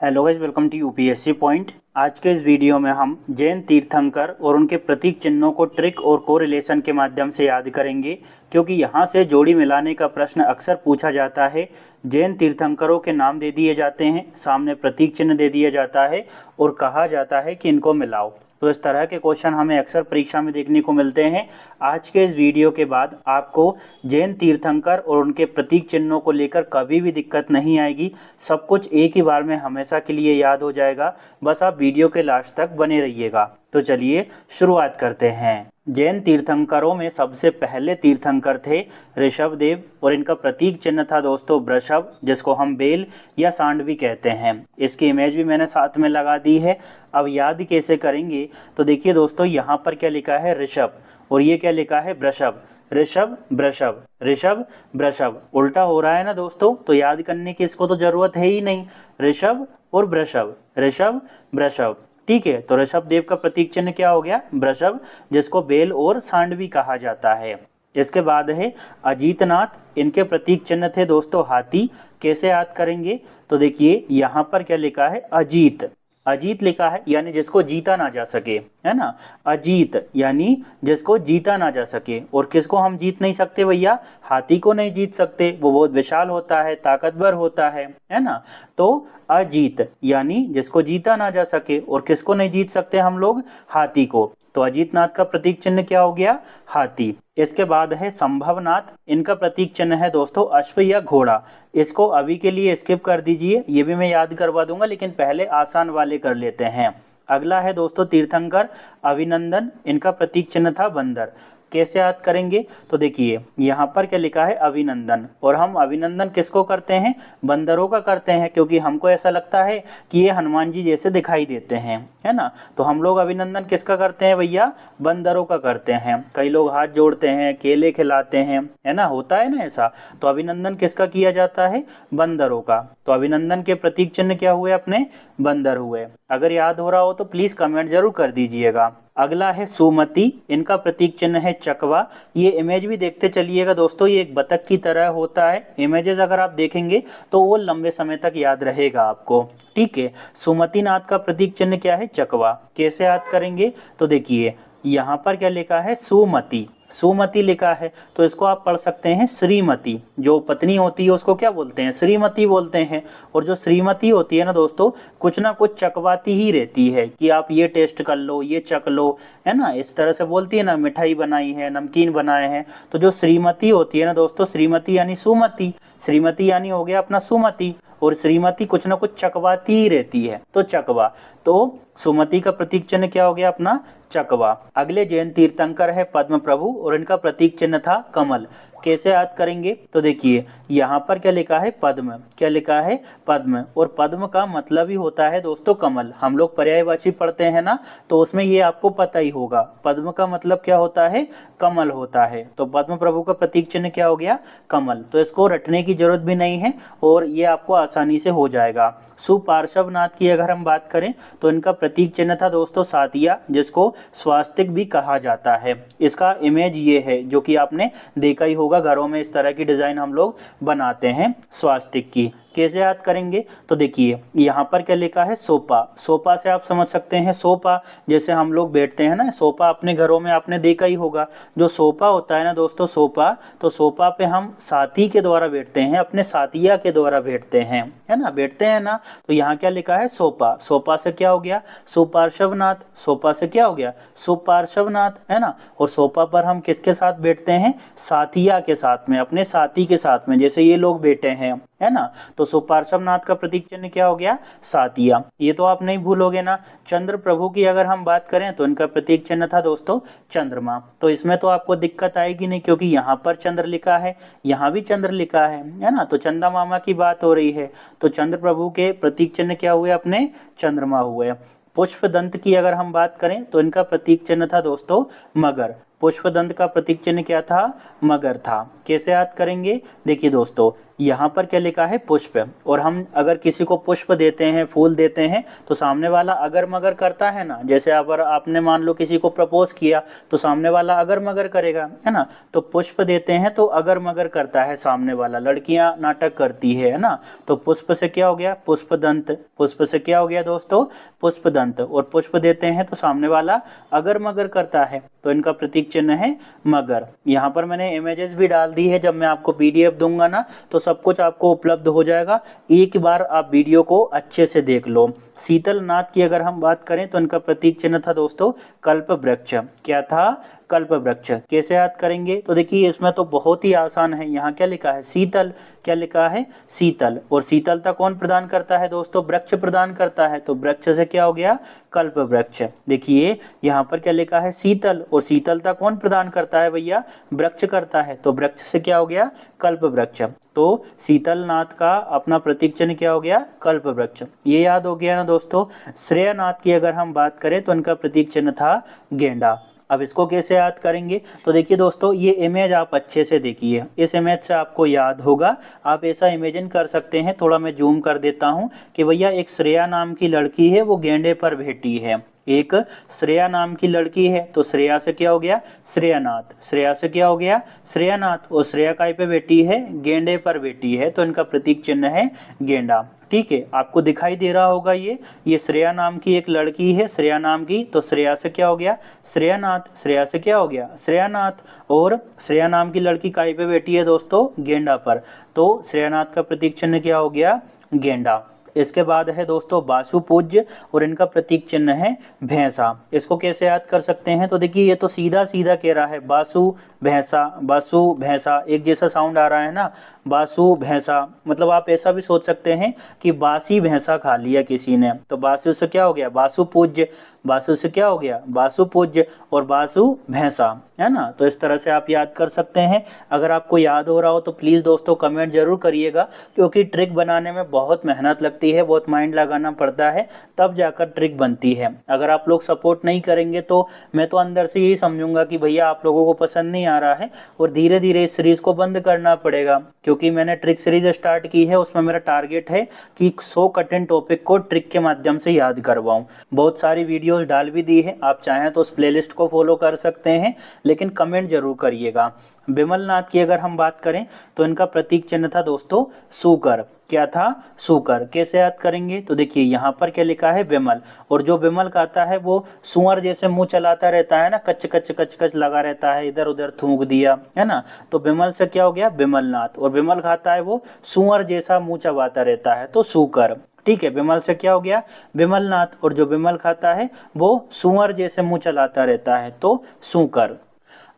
Hello guys, welcome to UPSC point. आज के इस वीडियो में हम जैन तीर्थंकर और उनके प्रतीक चिन्हों को ट्रिक और कोरिलेशन के माध्यम से याद करेंगे, क्योंकि यहाँ से जोड़ी मिलाने का प्रश्न अक्सर पूछा जाता है। जैन तीर्थंकरों के नाम दे दिए जाते हैं, सामने प्रतीक चिन्ह दे दिया जाता है और कहा जाता है कि इनको मिलाओ। तो इस तरह के क्वेश्चन हमें अक्सर परीक्षा में देखने को मिलते हैं। आज के इस वीडियो के बाद आपको जैन तीर्थंकर और उनके प्रतीक चिन्हों को लेकर कभी भी दिक्कत नहीं आएगी। सब कुछ एक ही बार में हमेशा के लिए याद हो जाएगा। बस आप वीडियो के लास्ट तक बने रहिएगा। तो चलिए शुरुआत करते हैं। जैन तीर्थंकरों में सबसे पहले तीर्थंकर थे ऋषभदेव और इनका प्रतीक चिन्ह था दोस्तों वृषभ, जिसको हम बेल या सांड भी कहते हैं। इसकी इमेज भी मैंने साथ में लगा दी है। अब याद कैसे करेंगे, तो देखिए दोस्तों, यहाँ पर क्या लिखा है ऋषभ और ये क्या लिखा है वृषभ। ऋषभ वृषभ, ऋषभ वृषभ, उल्टा हो रहा है ना दोस्तों। तो याद करने की इसको तो जरूरत है ही नहीं। ऋषभ और वृषभ, ऋषभ वृषभ, ठीक है। तो ऋषभ देव का प्रतीक चिन्ह क्या हो गया वृषभ, जिसको बेल और सांड भी कहा जाता है। इसके बाद है अजीतनाथ, इनके प्रतीक चिन्ह थे दोस्तों हाथी। कैसे याद करेंगे, तो देखिए यहाँ पर क्या लिखा है अजीत, अजीत लिखा है यानी जिसको जीता ना जा सके, है ना। अजीत यानी जिसको जीता ना जा सके। और किसको हम जीत नहीं सकते भैया, हाथी को नहीं जीत सकते, वो बहुत विशाल होता है, ताकतवर होता है ना। तो अजीत यानी जिसको जीता ना जा सके। और किसको नहीं जीत सकते हम लोग, हाथी को। तो अजीतनाथ का प्रतीक चिन्ह क्या हो गया, हाथी। इसके बाद है संभवनाथ, इनका प्रतीक चिन्ह है दोस्तों अश्व या घोड़ा। इसको अभी के लिए स्किप कर दीजिए, ये भी मैं याद करवा दूंगा, लेकिन पहले आसान वाले कर लेते हैं। अगला है दोस्तों तीर्थंकर अभिनंदन, इनका प्रतीक चिन्ह था बंदर। कैसे याद करेंगे, तो देखिए यहाँ पर क्या लिखा है अभिनंदन, और हम अभिनंदन किसको करते हैं, बंदरों का करते हैं, क्योंकि हमको ऐसा लगता है कि ये हनुमान जी जैसे दिखाई देते हैं, है ना। तो हम लोग अभिनंदन किसका करते हैं भैया, बंदरों का करते हैं। कई लोग हाथ जोड़ते हैं, केले खिलाते हैं, है ना, होता है ना ऐसा। तो अभिनंदन किसका किया जाता है, बंदरों का। तो अभिनंदन के प्रतीक चिन्ह क्या हुए अपने, बंदर हुए। अगर याद हो रहा हो तो प्लीज कमेंट जरूर कर दीजिएगा। अगला है सुमति, इनका प्रतीक चिन्ह है चकवा। ये इमेज भी देखते चलिएगा दोस्तों, ये एक बतख की तरह होता है। इमेजेस अगर आप देखेंगे तो वो लंबे समय तक याद रहेगा आपको, ठीक है। सुमति नाथ का प्रतीक चिन्ह क्या है, चकवा। कैसे याद करेंगे, तो देखिए यहाँ पर क्या लिखा है सुमति, सुमति लिखा है, तो इसको आप पढ़ सकते हैं श्रीमती। जो पत्नी होती है उसको क्या बोलते हैं, श्रीमती बोलते हैं। और जो श्रीमती होती है ना दोस्तों, कुछ ना कुछ चकवाती ही रहती है कि आप ये टेस्ट कर लो, ये चख लो, है ना, इस तरह से बोलती है ना। मिठाई बनाई है, नमकीन बनाए हैं। तो जो श्रीमती होती है ना दोस्तों, श्रीमती यानी सुमति, श्रीमती यानी हो गया अपना सुमति। और श्रीमती कुछ ना कुछ चकवाती ही रहती है, तो चकवा। तो सुमति का प्रतीक चिन्ह क्या हो गया अपना, चकवा। अगले जैन तीर्थंकर है पद्म प्रभु और इनका प्रतीक चिन्ह था कमल। कैसे याद करेंगे, तो देखिए यहाँ पर क्या लिखा है पद्म, क्या लिखा है पद्म। और पद्म का मतलब ही होता है दोस्तों कमल। हम लोग पर्यायवाची पढ़ते हैं ना, तो उसमें ये आपको पता ही होगा, पद्म का मतलब क्या होता है, कमल होता है। तो पद्म प्रभु का प्रतीक चिन्ह क्या हो गया, कमल। तो इसको रटने की जरूरत भी नहीं है और ये आपको आसानी से हो जाएगा। सुपार्श्वनाथ की अगर हम बात करें तो इनका प्रतीक चिन्ह था दोस्तों सातिया, जिसको स्वास्तिक भी कहा जाता है। इसका इमेज ये है जो कि आपने देखा ही होगा, घरों में इस तरह की डिजाइन हम लोग बनाते हैं स्वास्तिक की। कैसे याद करेंगे, तो देखिए यहाँ पर क्या लिखा है सोपा। सोपा से आप समझ सकते हैं सोफा, जैसे हम लोग बैठते हैं ना, सोफा अपने घरों में आपने देखा ही होगा। जो सोफा होता है ना दोस्तों, सोफा, तो सोफा पे हम साथी के द्वारा बैठते हैं, अपने साथिया के द्वारा बैठते हैं, है ना, बैठते हैं ना। तो यहाँ क्या लिखा है सोफा, सोफा से क्या हो गया सुपार्श्वनाथ, सोफा से क्या हो गया सुपार्श्वनाथ, है ना। और सोफा पर हम किसके साथ बैठते हैं, साथिया के साथ में, अपने साथी के साथ में, जैसे ये लोग बैठे हैं, है ना। तो सुपार्श्वनाथ का प्रतीक चिन्ह क्या हो गया, सातिया। ये तो आप नहीं भूलोगे ना। चंद्र प्रभु की अगर हम बात करें तो इनका प्रतीक चिन्ह था दोस्तों चंद्रमा। तो इसमें तो आपको दिक्कत आएगी नहीं, क्योंकि यहाँ पर चंद्र लिखा है, यहाँ भी चंद्र लिखा है ना। तो चंदा मामा की बात हो रही है, तो चंद्र प्रभु के प्रतीक चिन्ह क्या हुए अपने, चंद्रमा हुए। पुष्प दंत की अगर हम बात करें तो इनका प्रतीक चिन्ह था दोस्तों मगर। पुष्पदंत का प्रतीक चिन्ह क्या था? मगर था। कैसे याद करेंगे? देखिए दोस्तों, यहाँ पर क्या लिखा है? पुष्प। और हम अगर किसी को पुष्प देते हैं, फूल देते हैं, तो सामने वाला अगर मगर करता है ना। जैसे अगर आपने मान लो किसी को प्रपोज किया तो सामने वाला अगर मगर करेगा, है ना। तो पुष्प देते हैं तो अगर मगर करता है सामने वाला, लड़कियां नाटक करती है ना। तो पुष्प से क्या हो गया? पुष्पदंत। पुष्प से क्या हो गया दोस्तों? पुष्पदंत। और पुष्प देते हैं तो सामने वाला अगर मगर करता है, तो इनका प्रतीक चिन्ह है मगर। यहाँ पर मैंने इमेजेस भी डाल दी है, जब मैं आपको पीडीएफ दूंगा ना तो सब कुछ आपको उपलब्ध हो जाएगा। एक बार आप वीडियो को अच्छे से देख लो। शीतल नाथ की अगर हम बात करें तो इनका प्रतीक चिन्ह था दोस्तों कल्प वृक्ष। क्या था? कल्प वृक्ष। कैसे याद करेंगे? तो देखिए इसमें तो बहुत ही आसान है। यहाँ क्या लिखा है? शीतल। क्या लिखा है? शीतल। और शीतलता कौन प्रदान करता है दोस्तों? वृक्ष प्रदान करता है। तो वृक्ष से क्या हो गया? कल्प वृक्ष। देखिए यहाँ पर क्या लिखा है? शीतल। और शीतलता कौन प्रदान करता है भैया? वृक्ष करता है। तो वृक्ष से क्या हो गया? कल्प वृक्ष। तो शीतलनाथ का अपना प्रतीक चिन्ह क्या हो गया? कल्प वृक्ष। ये याद हो गया ना दोस्तों। श्रेयनाथ की अगर हम बात करें तो इनका प्रतीक चिन्ह था गेंडा। अब इसको कैसे याद करेंगे? तो देखिए दोस्तों, ये इमेज आप अच्छे से देखिए, इस इमेज से आपको याद होगा। आप ऐसा इमेजिन कर सकते हैं, थोड़ा मैं जूम कर देता हूं, कि भैया एक श्रेया नाम की लड़की है, वो गेंडे पर बैठी है। एक श्रेया नाम की लड़की है, तो श्रेया से क्या हो गया? श्रेयानाथ। श्रेया से क्या हो गया? श्रेयानाथ। और श्रेया काय पे बैठी है? गेंडे पर बैठी है, तो इनका प्रतीक चिन्ह है गेंडा। ठीक है, आपको दिखाई दे रहा होगा ये श्रेया नाम की एक लड़की है, श्रेया नाम की। तो श्रेया से क्या हो गया? श्रेयानाथ। श्रेया से क्या हो गया? श्रेयानाथ। और श्रेया नाम की लड़की काय पे बैठी है दोस्तों? गेंडा पर। तो श्रेयानाथ का प्रतीक चिन्ह क्या हो गया? गेंडा। इसके बाद है दोस्तों बासु पूज्य, और इनका प्रतीक चिन्ह है भैंसा। इसको कैसे याद कर सकते हैं? तो देखिए ये तो सीधा सीधा कह रहा है, बासु भैंसा। बासु भैंसा एक जैसा साउंड आ रहा है ना, बासु भैंसा। मतलब आप ऐसा भी सोच सकते हैं कि बासी भैंसा खा लिया किसी ने, तो बासु से क्या हो गया? बासु पूज्य। बासु से क्या हो गया? बासु पूज्य। और बासु भैंसा, है ना। तो इस तरह से आप याद कर सकते हैं। अगर आपको याद हो रहा हो तो प्लीज़ दोस्तों कमेंट जरूर करिएगा, क्योंकि ट्रिक बनाने में बहुत मेहनत लगती है, बहुत माइंड लगाना पड़ता है, तब जाकर ट्रिक बनती है। अगर आप लोग सपोर्ट नहीं करेंगे तो मैं तो अंदर से यही समझूंगा कि भैया आप लोगों को पसंद नहीं आ रहा है, और धीरे धीरे इस सीरीज को बंद करना पड़ेगा। क्योंकि मैंने ट्रिक सीरीज स्टार्ट की है, उसमें मेरा टारगेट है कि 100 कठिन टॉपिक को ट्रिक के माध्यम से याद करवाऊं। बहुत सारी वीडियोस डाल भी दी है, आप चाहें तो उस प्लेलिस्ट को फॉलो कर सकते हैं, लेकिन कमेंट जरूर करिएगा। बिमल नाथ की अगर हम बात करें तो इनका प्रतीक चिन्ह था दोस्तों सूकर। क्या था? सूकर। कैसे याद करेंगे? तो देखिए यहाँ पर क्या लिखा है? बिमल। और जो बिमल खाता है वो सुअर जैसे मुंह चलाता रहता है ना, कच कच कच कच लगा रहता है, इधर उधर थूक दिया, है ना। तो बिमल से क्या हो गया? बिमलनाथ। और बिमल खाता है वो सुअर जैसा मुंह चबाता रहता है, तो सूकर। ठीक है, बिमल से क्या हो गया? बिमलनाथ। और जो बिमल खाता है वो सुअर जैसे मुंह चलाता रहता है, तो सूकर।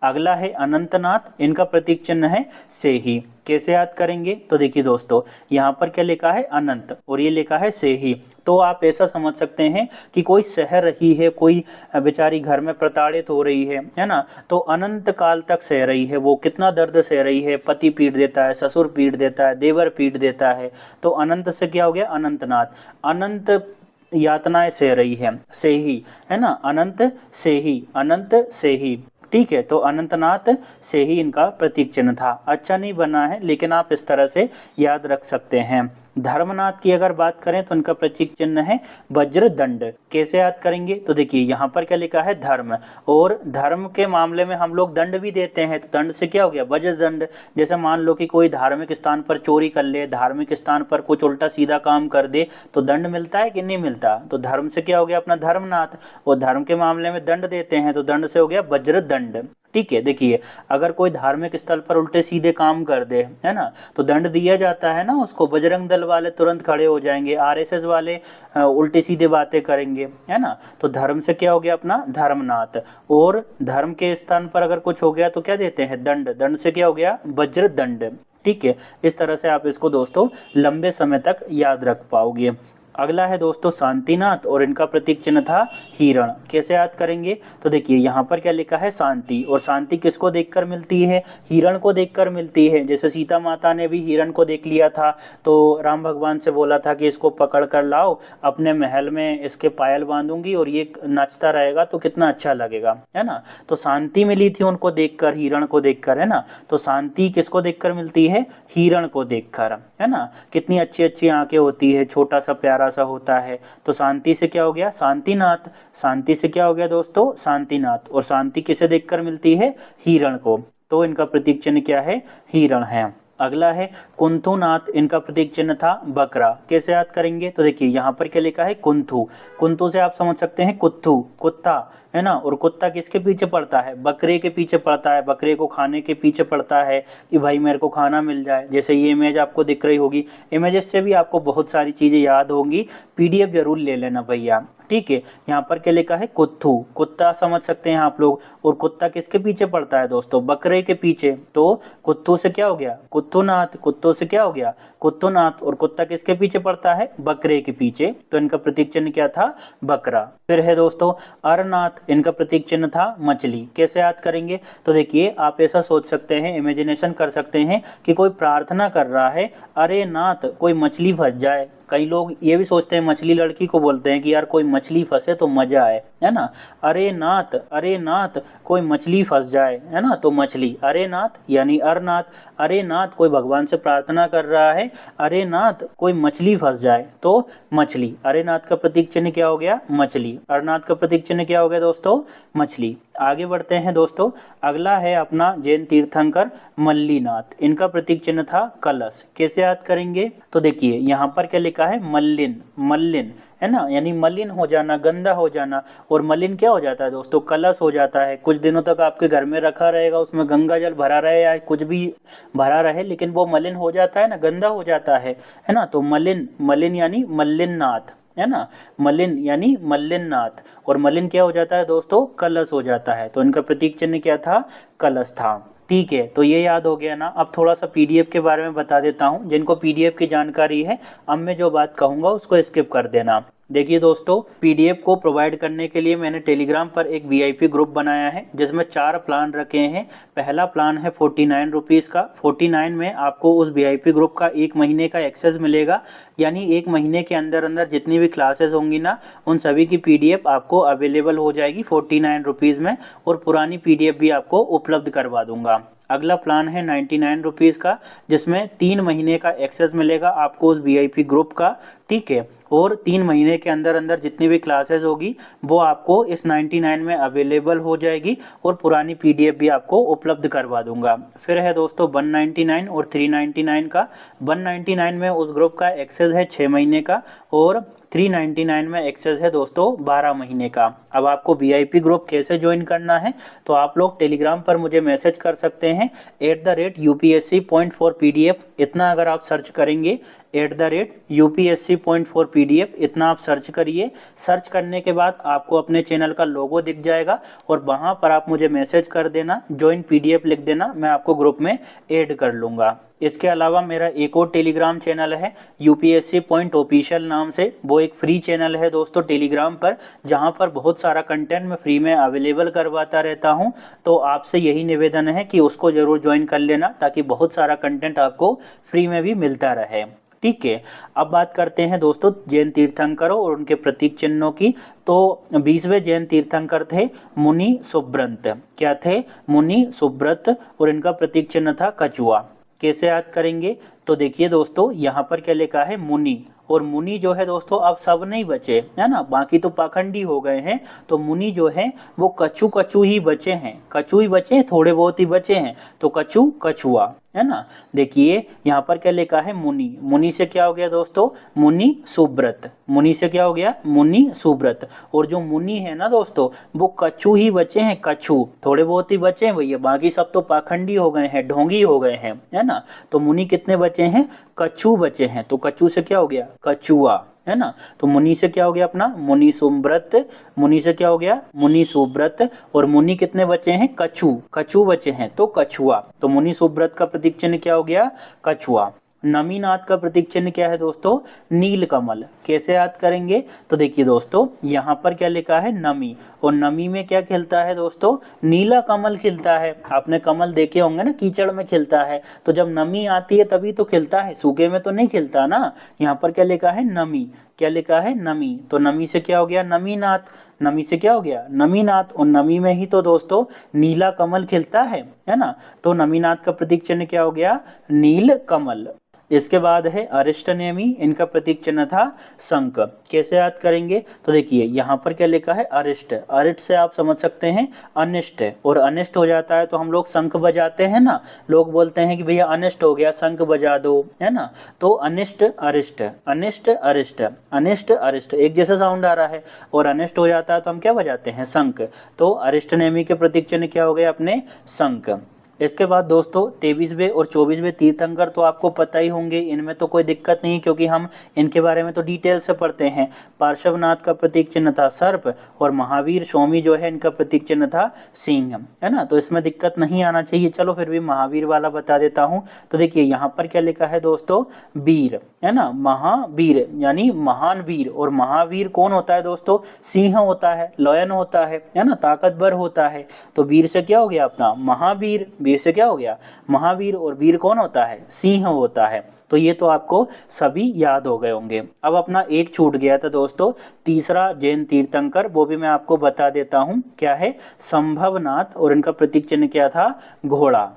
अगला है अनंतनाथ, इनका प्रतीक चिन्ह है सेही। कैसे याद करेंगे? तो देखिए दोस्तों, यहाँ पर क्या लिखा है? अनंत, और ये लिखा है सेही। तो आप ऐसा समझ सकते हैं कि कोई सह रही है, कोई बेचारी घर में प्रताड़ित हो रही है ना। तो अनंत काल तक सह रही है, वो कितना दर्द सह रही है, पति पीट देता है, ससुर पीट देता है, देवर पीट देता है। तो अनंत से क्या हो गया? अनंतनाथ। अनंत यातनाएं सह रही है, सेही, है ना। अनंत सेही, अनंत सेही। ठीक है, तो अनंतनाथ से ही इनका प्रतीक चिन्ह था। अच्छा नहीं बना है, लेकिन आप इस तरह से याद रख सकते हैं। धर्मनाथ की अगर बात करें तो उनका प्रतीक चिन्ह है वज्र दंड। कैसे याद करेंगे? तो देखिए यहाँ पर क्या लिखा है? धर्म। और धर्म के मामले में हम लोग दंड भी देते हैं, तो दंड से क्या हो गया? वज्र दंड। जैसे मान लो कि कोई धार्मिक स्थान पर चोरी कर ले, धार्मिक स्थान पर कुछ उल्टा सीधा काम कर दे, तो दंड मिलता है कि नहीं मिलता? तो धर्म से क्या हो गया? अपना धर्मनाथ। और धर्म के मामले में दंड देते हैं, तो दंड से हो गया वज्र दंड। ठीक है, देखिए अगर कोई धार्मिक स्थल पर उल्टे सीधे काम कर दे, है ना, तो दंड दिया जाता है ना उसको। बजरंग दल वाले तुरंत खड़े हो जाएंगे, आरएसएस वाले उल्टे सीधे बातें करेंगे, है ना। तो धर्म से क्या हो गया? अपना धर्मनाथ। और धर्म के स्थान पर अगर कुछ हो गया तो क्या देते हैं? दंड। दंड से क्या हो गया? वज्र दंड। ठीक है, इस तरह से आप इसको दोस्तों लंबे समय तक याद रख पाओगे। अगला है दोस्तों शांतिनाथ और इनका प्रतीक चिन्ह था हिरण। कैसे याद करेंगे? तो देखिए यहाँ पर क्या लिखा है शांति, और शांति किसको देखकर मिलती है? हिरण को देखकर मिलती है। जैसे सीता माता ने भी हिरण को देख लिया था तो राम भगवान से बोला था कि इसको पकड़ कर लाओ, अपने महल में इसके पायल बांधूंगी और ये नाचता रहेगा तो कितना अच्छा लगेगा, है ना। तो शांति मिली थी उनको देखकर, हिरण को देखकर, है ना। तो शांति किसको देखकर मिलती है? हिरण को देखकर, है ना। कितनी अच्छी अच्छी आंखें होती है, छोटा सा प्यारा सा होता है। तो शांति से क्या हो गया? शांतिनाथ। शांति से क्या हो गया दोस्तों? शांतिनाथ। और शांति किसे देखकर मिलती है? हिरण को। तो इनका प्रतीक चिन्ह क्या है? हिरण है। अगला है कुंथुनाथ, इनका प्रतीक चिन्ह था बकरा। कैसे याद करेंगे? तो देखिए यहाँ पर क्या लिखा है? कुंथु। कुंथु से आप समझ सकते हैं कुत्थू, कुत्ता, है ना। और कुत्ता किसके पीछे पड़ता है? बकरे के पीछे पड़ता है, बकरे को खाने के पीछे पड़ता है कि भाई मेरे को खाना मिल जाए। जैसे ये इमेज आपको दिख रही होगी, इमेजेस से भी आपको बहुत सारी चीजें याद होंगी, पीडीएफ जरूर ले लेना भैया, ठीक है। यहाँ पर क्या लिखा है? कुत्थू, कुत्ता समझ सकते हैं आप लोग। और कुत्ता किसके पीछे पड़ता है दोस्तों? बकरे के पीछे। तो कुत्थू से क्या हो गया? कुत्थुनाथ। कुत्तों से क्या हो गया? कुत्थुनाथ। और कुत्ता किसके पीछे पड़ता है? बकरे के पीछे। तो इनका प्रतीक चिन्ह क्या था? बकरा। फिर है दोस्तों अरनाथ, इनका प्रतीक चिन्ह था मछली। कैसे याद करेंगे? तो देखिए आप ऐसा सोच सकते हैं, इमेजिनेशन कर सकते हैं कि कोई प्रार्थना कर रहा है, अरे नाथ कोई मछली फंस जाए। कई लोग ये भी सोचते हैं, मछली लड़की को बोलते हैं कि यार कोई मछली फंसे तो मजा आए, है ना। अरे नाथ कोई मछली फंस जाए, है ना। तो मछली, अरे नाथ यानी अरनाथ। अरे नाथ कोई भगवान से प्रार्थना कर रहा है, अरे नाथ कोई मछली फंस जाए, तो मछली। अरे नाथ का प्रतीक चिन्ह क्या हो गया? मछली। अरनाथ का प्रतीक चिन्ह क्या हो गया दोस्तों? मछली। आगे बढ़ते हैं दोस्तों। अगला है अपना जैन तीर्थंकर मल्लीनाथ, इनका प्रतीक चिन्ह था कलश। कैसे याद करेंगे? तो देखिए यहाँ पर क्या लिखा है? मल्लिन। मल्लिन, है ना, यानी मलिन हो जाना, गंदा हो जाना। और मलिन क्या हो जाता है दोस्तों? कलश हो जाता है। कुछ दिनों तक आपके घर में रखा रहेगा, उसमें गंगा जल भरा रहे या कुछ भी भरा रहे, लेकिन वो मलिन हो जाता है ना, गंदा हो जाता है ना। तो मलिन, मलिन यानी मल्लिननाथ, है ना। मलिन यानी मल्लिननाथ। और मलिन क्या हो जाता है दोस्तों? कलश हो जाता है। तो इनका प्रतीक चिन्ह क्या था? कलश था। ठीक है, तो ये याद हो गया ना। अब थोड़ा सा पीडीएफ के बारे में बता देता हूँ। जिनको पीडीएफ की जानकारी है, अब मैं जो बात कहूँगा उसको स्किप कर देना। देखिए दोस्तों, पीडीएफ को प्रोवाइड करने के लिए मैंने टेलीग्राम पर एक वीआईपी ग्रुप बनाया है जिसमें 4 प्लान रखे हैं। पहला प्लान है 49 रुपीज़ का। 49 में आपको उस वीआईपी ग्रुप का 1 महीने का एक्सेस मिलेगा, यानी 1 महीने के अंदर अंदर जितनी भी क्लासेस होंगी ना, उन सभी की पीडीएफ आपको अवेलेबल हो जाएगी 49 रुपीज़ में, और पुरानी पीडीएफ भी आपको उपलब्ध करवा दूंगा। अगला प्लान है 99 रुपीज़ का, जिसमें 3 महीने का एक्सेस मिलेगा आपको उस वीआईपी ग्रुप का, ठीक है। और 3 महीने के अंदर अंदर जितनी भी क्लासेस होगी वो आपको इस 99 में अवेलेबल हो जाएगी, और पुरानी पीडीएफ भी आपको उपलब्ध करवा दूंगा। फिर है दोस्तों 199 और 399 का। 199 में उस ग्रुप का एक्सेस है 6 महीने का, और 399 में एक्सेस है दोस्तों 12 महीने का। अब आपको वीआईपी ग्रुप कैसे ज्वाइन करना है, तो आप लोग टेलीग्राम पर मुझे मैसेज कर सकते हैं @UPSC.4PDF। इतना अगर आप सर्च करेंगे, @UPSC.4PDF इतना आप सर्च करिए। सर्च करने के बाद आपको अपने चैनल का लोगो दिख जाएगा, और वहां पर आप मुझे मैसेज कर देना, ज्वाइन पीडीएफ लिख देना, मैं आपको ग्रुप में ऐड कर लूँगा। इसके अलावा मेरा एक और टेलीग्राम चैनल है UPSC.Official नाम से। वो एक फ्री चैनल है दोस्तों टेलीग्राम पर, जहां पर बहुत सारा कंटेंट मैं फ्री में अवेलेबल करवाता रहता हूं। तो आपसे यही निवेदन है कि उसको जरूर ज्वाइन कर लेना, ताकि बहुत सारा कंटेंट आपको फ्री में भी मिलता रहे, ठीक है। अब बात करते हैं दोस्तों जैन तीर्थंकरों और उनके प्रतीक चिन्हों की। तो 20वें जैन तीर्थंकर थे मुनि सुब्रत। क्या थे? मुनि सुब्रत। और इनका प्रतीक चिन्ह था कछुआ। कैसे याद करेंगे? तो देखिए दोस्तों, यहाँ पर क्या लिखा है? मुनि। और मुनि जो है दोस्तों अब सब नहीं बचे, है ना, बाकी तो पाखंडी हो गए हैं। तो मुनि जो है वो कछु कछु ही बचे हैं, कछु ही बचे हैं, थोड़े बहुत ही बचे हैं। तो कछु, कछुआ, है ना। देखिए यहाँ पर क्या लिखा है? मुनि। मुनि से क्या हो गया दोस्तों? मुनि सुब्रत। मुनि से क्या हो गया? मुनि सुब्रत। और जो मुनि है ना दोस्तों, वो कछु ही बचे हैं, कछु, थोड़े बहुत ही बचे हैं भैया, बाकी सब तो पाखंडी हो गए हैं, ढोंगी हो गए हैं, है ना। तो मुनि कितने बचे हैं? कछु बचे हैं। तो कछु से क्या हो गया? कछुआ, है ना। तो मुनि से क्या हो गया अपना? मुनि सुब्रत। मुनि से क्या हो गया? मुनि सुब्रत। और मुनि कितने बचे हैं? कछु, कछु बचे हैं, तो कछुआ। तो मुनि सुब्रत का प्रतीक चिन्ह क्या हो गया? कछुआ। नमी नाद का प्रतीक चिन्ह क्या है दोस्तों? नील कमल। कैसे याद करेंगे? तो देखिए दोस्तों, यहाँ पर क्या लिखा है? नमी, और नमी में क्या खिलता है दोस्तों? नीला कमल खिलता है। आपने कमल देखे होंगे ना, कीचड़ में खिलता है, तो जब नमी आती है तभी तो खिलता है, सूखे में तो नहीं खिलता ना। यहाँ पर क्या लिखा है? नमी। क्या लिखा है? नमी। तो नमी से क्या हो गया? नमीनाथ। नमी से क्या हो गया? नमीनाथ। और नमी में ही तो दोस्तों नीला कमल खिलता है ना। तो नमीनाथ का प्रतीक चिन्ह क्या हो गया? नील कमल। इसके बाद है अरिष्टनेमी, इनका प्रतीक चिन्ह था शंख। कैसे याद करेंगे? तो देखिए यहाँ पर क्या लिखा है? अरिष्ट। अरिष्ट से आप समझ सकते हैं अनिष्ट, और अनिष्ट हो जाता है तो हम लोग शंख बजाते हैं ना। लोग बोलते हैं कि भैया अनिष्ट हो गया, शंख बजा दो, है ना। तो अनिष्ट अरिष्ट, अनिष्ट अरिष्ट, अनिष्ट अरिष्ट, एक जैसा साउंड आ रहा है, और अनिष्ट हो जाता है तो हम क्या बजाते हैं? शंख। तो अरिष्टनेमी के प्रतीक चिन्ह क्या हो गए अपने? शंख। इसके बाद दोस्तों 23वें और 24वें तीर्थंकर तो आपको पता ही होंगे, इनमें तो कोई दिक्कत नहीं, क्योंकि हम इनके बारे में तो डिटेल से पढ़ते हैं। पार्श्वनाथ का प्रतीक चिन्ह था सर्प, और महावीर स्वामी जो है इनका प्रतीक चिन्ह था सिंह, है ना। तो इसमें दिक्कत नहीं आना चाहिए। चलो फिर भी महावीर वाला बता देता हूँ। तो देखिए यहाँ पर क्या लिखा है दोस्तों? वीर, है ना। महावीर यानी महान वीर, और महावीर कौन होता है दोस्तों? सिंह होता है, लयन होता है ना, ताकतवर होता है। तो वीर से क्या हो गया अपना? महावीर। वीर से क्या हो गया? महावीर। और वीर कौन होता है? सिंह होता है। तो ये तो आपको सभी याद हो गए होंगे। अब अपना एक छूट गया था दोस्तों, तीसरा जैन तीर्थंकर, वो भी मैं आपको बता देता हूँ क्या है? संभवनाथ, और इनका प्रतीक चिन्ह क्या था? घोड़ा।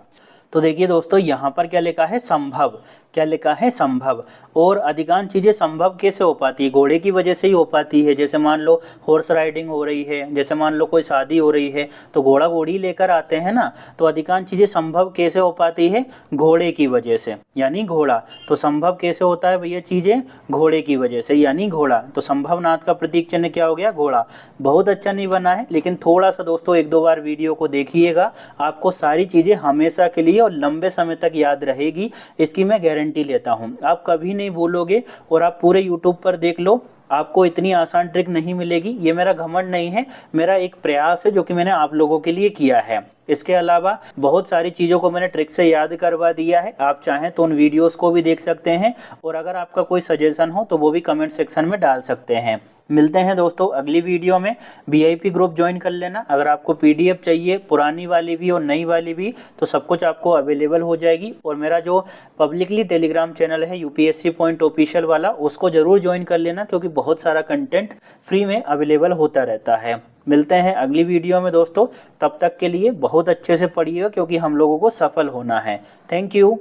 तो देखिए दोस्तों यहाँ पर क्या लिखा है? संभव। क्या लिखा है? संभव। और अधिकांश चीजें संभव कैसे हो पाती है? घोड़े की वजह से ही हो पाती है। जैसे मान लो हॉर्स राइडिंग हो रही है, जैसे मान लो कोई शादी हो रही है, तो घोड़ा घोड़ी लेकर आते हैं ना। तो अधिकांश चीजें संभव कैसे हो पाती है? घोड़े की वजह से, यानी घोड़ा। तो संभव कैसे होता है भैया चीजें? घोड़े की वजह से, यानी घोड़ा। तो संभवनाथ का प्रतीक चिन्ह क्या हो गया? घोड़ा। बहुत अच्छा नहीं बना है, लेकिन थोड़ा सा दोस्तों एक दो बार वीडियो को देखिएगा, आपको सारी चीजें हमेशा के लिए और लंबे समय तक याद रहेगी, इसकी मैं गारंटी लेता हूं। आप कभी नहीं भूलोगे, और आप पूरे यूट्यूब पर देख लो, आपको इतनी आसान ट्रिक नहीं मिलेगी। ये मेरा घमंड नहीं है, मेरा एक प्रयास है जो कि मैंने आप लोगों के लिए किया है। इसके अलावा बहुत सारी चीज़ों को मैंने ट्रिक से याद करवा दिया है। आप चाहें तो उन वीडियोस को भी देख सकते हैं, और अगर आपका कोई सजेशन हो तो वो भी कमेंट सेक्शन में डाल सकते हैं। मिलते हैं दोस्तों अगली वीडियो में। VIP ग्रुप ज्वाइन कर लेना। अगर आपको PDF चाहिए, पुरानी वाली भी और नई वाली भी, तो सब कुछ आपको अवेलेबल हो जाएगी। और मेरा जो पब्लिकली टेलीग्राम चैनल है UPSC पॉइंट ऑफिशियल वाला, उसको जरूर ज्वाइन कर लेना, क्योंकि बहुत सारा कंटेंट फ्री में अवेलेबल होता रहता है। मिलते हैं अगली वीडियो में दोस्तों। तब तक के लिए बहुत अच्छे से पढ़िएगा, क्योंकि हम लोगों को सफल होना है। Thank you.